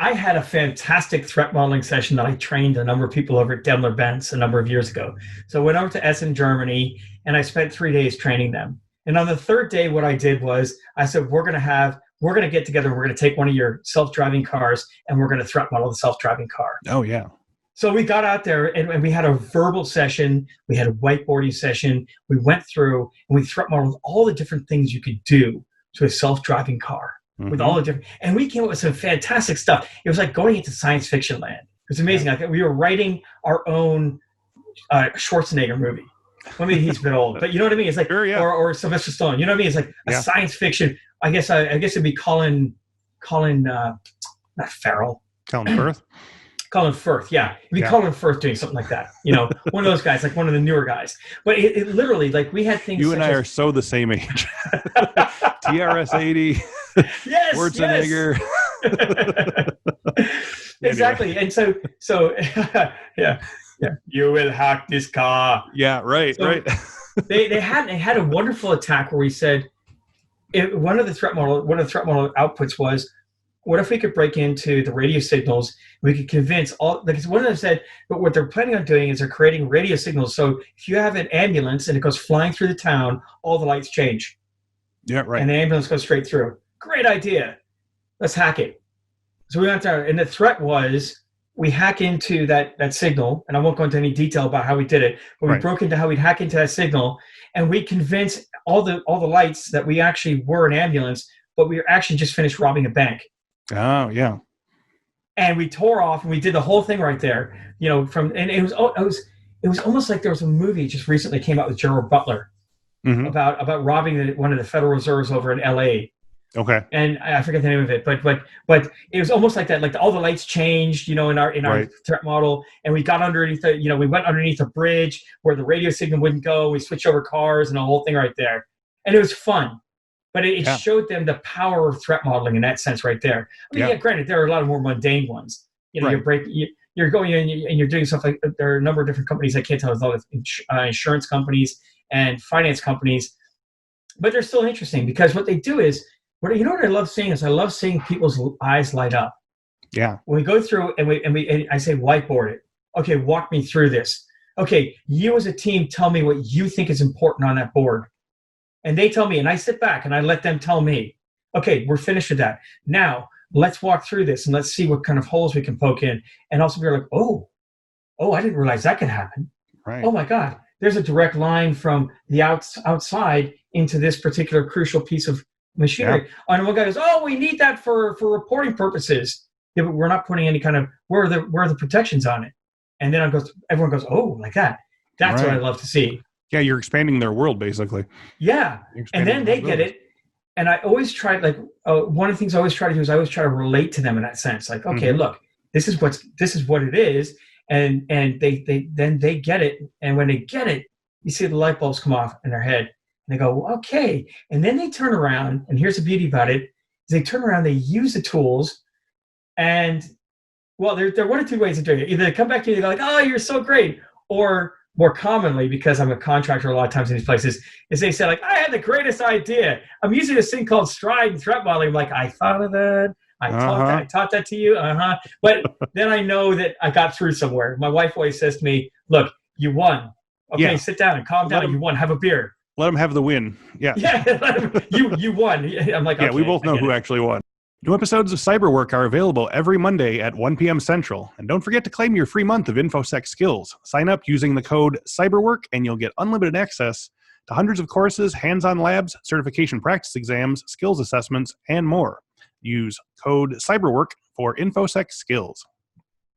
I had a fantastic threat modeling session that I trained a number of people over at Daimler-Benz a number of years ago. So I went over to Essen, Germany, and I spent 3 days training them. And on the third day, what I did was I said, we're going to get together. We're going to take one of your self-driving cars and we're going to threat model the self-driving car. Oh, yeah. So we got out there and we had a verbal session. We had a whiteboarding session. We went through and we threat modeled all the different things you could do to a self-driving car with all the different, and we came up with some fantastic stuff. It was like going into science fiction land. It was amazing. Like we were writing our own Schwarzenegger movie. I mean, he's a bit old, but you know what I mean? It's like, sure, yeah. or Sylvester Stallone. You know what I mean? It's like a science fiction. I guess it'd be Colin, not Farrell. Colin Firth? Colin Firth, yeah. It'd be Colin Firth doing something like that. You know, one of those guys, like one of the newer guys. But it literally, like we had things. You and I are so the same age. TRS-80. Yes, Schwarzenegger. Yes. Exactly. And so yeah. You will hack this car. Yeah, right, so right. they had a wonderful attack where we said one of the threat model outputs was, what if we could break into the radio signals? We could convince all, because one of them said, but what they're planning on doing is they're creating radio signals. So if you have an ambulance and it goes flying through the town, all the lights change. Yeah, right. And the ambulance goes straight through. Great idea. Let's hack it. So we went there, and the threat was we hack into that signal, and I won't go into any detail about how we did it, but we broke into how we'd hack into that signal, and we convinced all the lights that we actually were an ambulance, but we were actually just finished robbing a bank. Oh, yeah. And we tore off, and we did the whole thing right there. You know, and it was almost like there was a movie just recently came out with Gerald Butler about robbing one of the Federal Reserves over in L.A. Okay. And I forget the name of it, but it was almost like that. Like all the lights changed, you know, in our threat model, and we got underneath we went underneath a bridge where the radio signal wouldn't go. We switched over cars and the whole thing right there, and it was fun. But it showed them the power of threat modeling in that sense right there. I mean, granted, there are a lot of more mundane ones. You know, you're going in and you're doing stuff like, there are a number of different companies. I can't tell, there's a lot of insurance companies and finance companies, but they're still interesting because what they do is, what I love seeing is I love seeing people's eyes light up. Yeah. When we go through and I say whiteboard it. Okay, walk me through this. Okay, you as a team tell me what you think is important on that board. And they tell me, and I sit back and I let them tell me, okay, we're finished with that. Now, let's walk through this and let's see what kind of holes we can poke in. And also be like, oh, I didn't realize that could happen. Right. Oh my God, there's a direct line from the outside into this particular crucial piece of machinery. Yeah. And one guy goes, oh, we need that for reporting purposes. Yeah, but we're not putting any kind of, where are the protections on it? And then everyone goes, oh, like that. That's what I love to see. Yeah, you're expanding their world, basically. Yeah, and then they get it. And I always try, one of the things I always try to do is I always try to relate to them in that sense. Like, okay, look, this is what it is, and they get it. And when they get it, you see the light bulbs come off in their head, and they go, okay. And then they turn around, and here's the beauty about it: is they turn around, they use the tools, and well, there are one or two ways of doing it. Either they come back to you, they go like, oh, you're so great, or more commonly, because I'm a contractor a lot of times in these places, is they say like, I had the greatest idea. I'm using this thing called Stride and threat modeling. I'm like, I thought of that. I taught that to you. But then I know that I got through somewhere. My wife always says to me, look, you won. Okay, sit down and calm down. You won. Have a beer. Let them have the win. Yeah. Yeah. You won. I'm like, okay, we both know who actually won. New episodes of Cyberwork are available every Monday at 1 p.m. Central. And don't forget to claim your free month of Infosec skills. Sign up using the code CYBERWORK and you'll get unlimited access to hundreds of courses, hands-on labs, certification practice exams, skills assessments, and more. Use code CYBERWORK for Infosec skills.